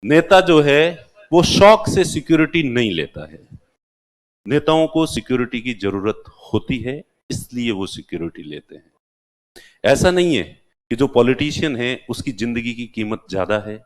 नेता जो है वो शौक से सिक्योरिटी नहीं लेता है। नेताओं को सिक्योरिटी की जरूरत होती है, इसलिए वो सिक्योरिटी लेते हैं। ऐसा नहीं है कि जो पॉलिटिशियन है उसकी जिंदगी की कीमत ज्यादा है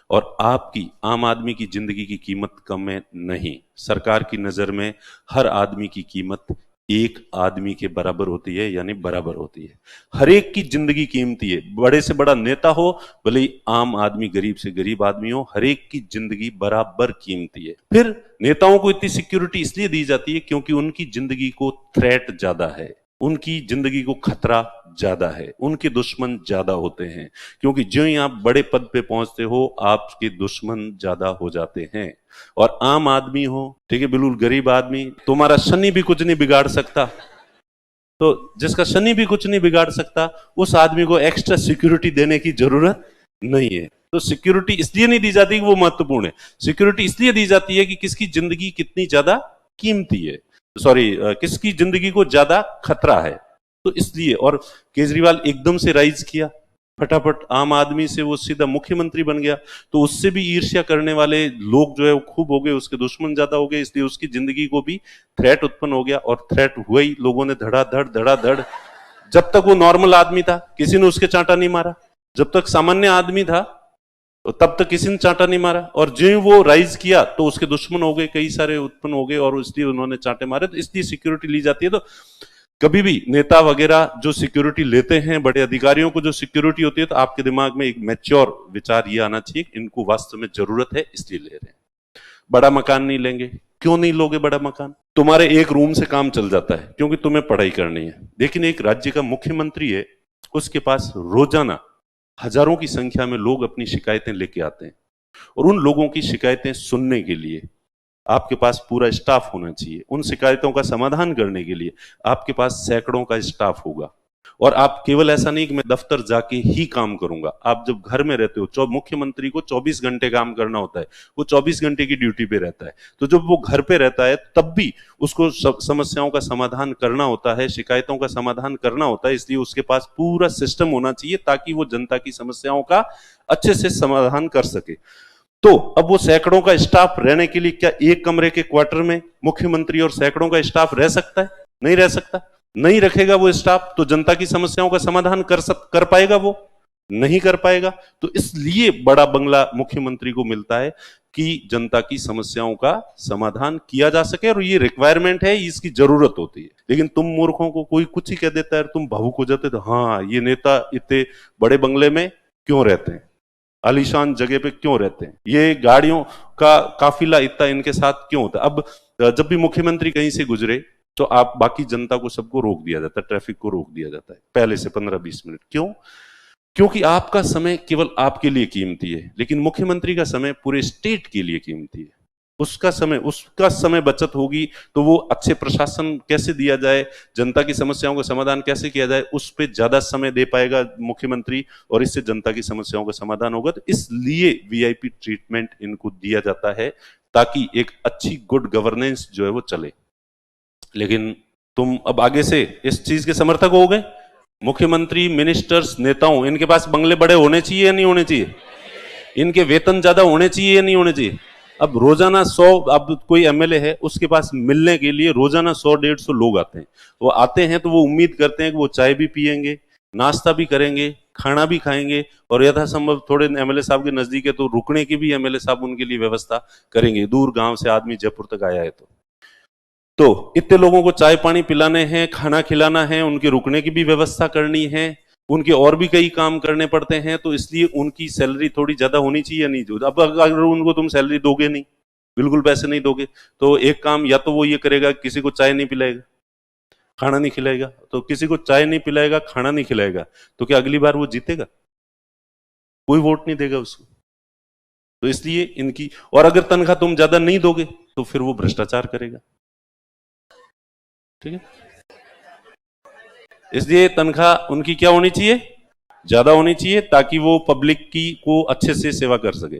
और आपकी आम आदमी की जिंदगी की कीमत कम है। नहीं, सरकार की नजर में हर आदमी की कीमत एक आदमी के बराबर होती है, यानी बराबर होती है। हर एक की जिंदगी कीमती है, बड़े से बड़ा नेता हो, भले ही आम आदमी गरीब से गरीब आदमी हो, हर एक की जिंदगी बराबर कीमती है। फिर नेताओं को इतनी सिक्योरिटी इसलिए दी जाती है क्योंकि उनकी जिंदगी को थ्रेट ज्यादा है, उनकी जिंदगी को खतरा ज्यादा है, उनके दुश्मन ज्यादा होते हैं। क्योंकि जो ही आप बड़े पद पे पहुंचते हो आपके दुश्मन ज्यादा हो जाते हैं। और आम आदमी हो, ठीक है, बिल्कुल गरीब आदमी, तुम्हारा शनि भी कुछ नहीं बिगाड़ सकता। तो जिसका शनि भी कुछ नहीं बिगाड़ सकता उस आदमी को एक्स्ट्रा सिक्योरिटी देने की जरूरत नहीं है। तो सिक्योरिटी इसलिए नहीं दी जाती कि वो महत्वपूर्ण है, सिक्योरिटी इसलिए दी जाती है कि किसकी जिंदगी कितनी ज्यादा कीमती है, सॉरी, किसकी जिंदगी को ज्यादा खतरा है। तो इसलिए, और केजरीवाल एकदम से राइज किया, फटाफट आम आदमी से वो सीधा मुख्यमंत्री बन गया, तो उससे भी ईर्ष्या करने वाले लोग जो है वो खूब हो गए, उसके दुश्मन ज्यादा हो गए, इसलिए उसकी जिंदगी को भी थ्रेट उत्पन्न हो गया। और थ्रेट हुआ ही, लोगों ने धड़ाधड़। जब तक वो नॉर्मल आदमी था किसी ने उसके चांटा नहीं मारा, जब तक सामान्य आदमी था तो तब तक किसी ने चांटा नहीं मारा, और जो ही वो राइज किया तो उसके दुश्मन हो गए, कई सारे उत्पन्न हो गए और इसलिए उन्होंने चांटे मारे। तो इसलिए सिक्योरिटी ली जाती है। तो कभी भी नेता वगैरह जो सिक्योरिटी लेते हैं, बड़े अधिकारियों को जो सिक्योरिटी होती है, तो आपके दिमाग में एक मैच्योर विचार ये आना चाहिए कि इनको वास्तव में जरूरत है इसलिए ले रहे हैं। बड़ा मकान नहीं लेंगे, क्यों नहीं लोगे बड़ा मकान? तुम्हारे एक रूम से काम चल जाता है क्योंकि तुम्हें पढ़ाई करनी है। लेकिन एक राज्य का मुख्यमंत्री है, उसके पास रोजाना हजारों की संख्या में लोग अपनी शिकायतें लेके आते हैं, और उन लोगों की शिकायतें सुनने के लिए आपके पास पूरा स्टाफ होना चाहिए। उन शिकायतों का समाधान करने के लिए आपके पास सैकड़ों का स्टाफ होगा। और आप केवल ऐसा नहीं कि मैं दफ्तर जाके ही काम करूंगा, आप जब घर में रहते हो, मुख्यमंत्री को 24 घंटे काम करना होता है, वो 24 घंटे की ड्यूटी पे रहता है। तो जब वो घर पे रहता है तब भी उसको समस्याओं का समाधान करना होता है, शिकायतों का समाधान करना होता है। इसलिए उसके पास पूरा सिस्टम होना चाहिए ताकि वो जनता की समस्याओं का अच्छे से समाधान कर सके। तो अब वो सैकड़ों का स्टाफ रहने के लिए, क्या एक कमरे के क्वार्टर में मुख्यमंत्री और सैकड़ों का स्टाफ रह सकता है? नहीं रह सकता। नहीं रखेगा वो स्टाफ तो जनता की समस्याओं का समाधान कर पाएगा? वो नहीं कर पाएगा। तो इसलिए बड़ा बंगला मुख्यमंत्री को मिलता है कि जनता की समस्याओं का समाधान किया जा सके, और ये रिक्वायरमेंट है, इसकी जरूरत होती है। लेकिन तुम मूर्खों को कोई कुछ ही कह देता है, तुम भावुक हो जाते, तो हाँ, ये नेता इतने बड़े बंगले में क्यों रहते हैं, आलीशान जगह पे क्यों रहते हैं, ये गाड़ियों का काफिला इतना इनके साथ क्यों होता है। अब जब भी मुख्यमंत्री कहीं से गुजरे तो आप बाकी जनता को, सबको रोक दिया जाता है, ट्रैफिक को रोक दिया जाता है पहले से 15-20 मिनट। क्यों? क्योंकि आपका समय केवल आपके लिए कीमती है, लेकिन मुख्यमंत्री का समय पूरे स्टेट के लिए कीमती है। उसका समय बचत होगी तो वो अच्छे प्रशासन कैसे दिया जाए, जनता की समस्याओं का समाधान कैसे किया जाए, उस पर ज्यादा समय दे पाएगा मुख्यमंत्री, और इससे जनता की समस्याओं का समाधान होगा। तो इसलिए वीआईपी ट्रीटमेंट इनको दिया जाता है ताकि एक अच्छी गुड गवर्नेंस जो है वो चले। लेकिन तुम अब आगे से इस चीज के समर्थक हो गए। मुख्यमंत्री, मिनिस्टर्स, नेताओं, इनके पास बंगले बड़े होने चाहिए या नहीं होने चाहिए? इनके वेतन ज्यादा होने चाहिए या नहीं होने चाहिए? अब रोजाना 100, अब कोई एमएलए है उसके पास मिलने के लिए रोजाना 100-150 लोग आते हैं। वो आते हैं तो वो उम्मीद करते हैं कि वो चाय भी पियेंगे, नाश्ता भी करेंगे, खाना भी खाएंगे, और यथासंभव थोड़े एमएलए साहब के नजदीक है तो रुकने की भी एमएलए साहब उनके लिए व्यवस्था करेंगे। दूर गांव से आदमी जयपुर तक आया है तो इतने लोगों को चाय पानी पिलाने हैं, खाना खिलाना है, उनके रुकने की भी व्यवस्था करनी है, उनके और भी कई काम करने पड़ते हैं। तो इसलिए उनकी सैलरी थोड़ी ज्यादा होनी चाहिए या नहीं? अब अगर उनको तुम सैलरी दोगे नहीं, बिल्कुल पैसे नहीं दोगे, तो एक काम या तो वो ये करेगा, किसी को चाय नहीं पिलाएगा, खाना नहीं खिलाएगा। तो किसी को चाय नहीं पिलाएगा, खाना नहीं खिलाएगा, तो क्या अगली बार वो जीतेगा? कोई वोट नहीं देगा उसको। तो इसलिए इनकी, और अगर तनख्वाह तुम ज्यादा नहीं दोगे तो फिर वो भ्रष्टाचार करेगा। ठीक है, इसलिए तनख्वाह उनकी क्या होनी चाहिए? ज्यादा होनी चाहिए, ताकि वो पब्लिक की को अच्छे से सेवा कर सके।